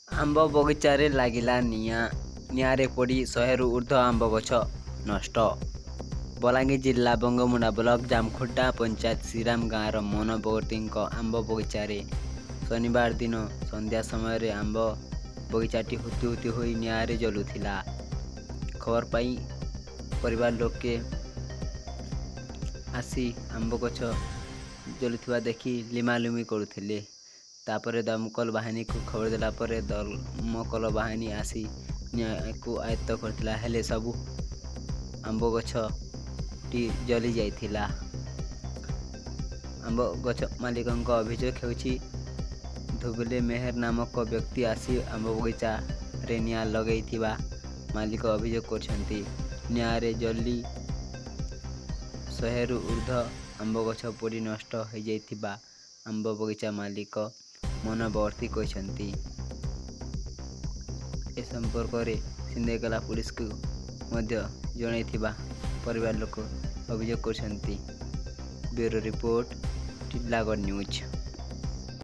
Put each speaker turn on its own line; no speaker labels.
आंब बगीचारे लागिला निआरे पड़ी 100 ऊर्ध्व आंब गछ नष्ट। बलांगीर जिला बंगमुंडा ब्लॉक जामखोटा पंचायत श्रीराम गाँवर मनोवर्ती आंब बगीचारे शनिवार दिन संध्या समय आंब बगीचाटी हुति हुति होई निआरे जलुथिला। खबर पाई परिवार लोके आसी आंब गछ जलुथिबा देखि लिमालुमी करुथिले। तापर दमकल बाहिनी को खबर देला पर दमकल बाहिनी आसी को आयत्त करथिला हेले सबु आंब गछ टी जली जाइथिला। आंब गछ मालिकंक अभियोग हेउछि धुबले मेहर नामक व्यक्ति आसी आंब बगीचा रे निआं लगैथिबा मालिक अभियोग करछन्ति। निआं रे जली 100 ऊर्ध्व आंब गछ पोड़ी नष्ट हो जाइथिबा आंब बगीचा मालिक मनोवर्ती कहते। ए संपर्क में सिंदेकला पुलिस को जनइथिबा परिवार लोक अभियोग करछन्ति। Bureau report Titlagarh news.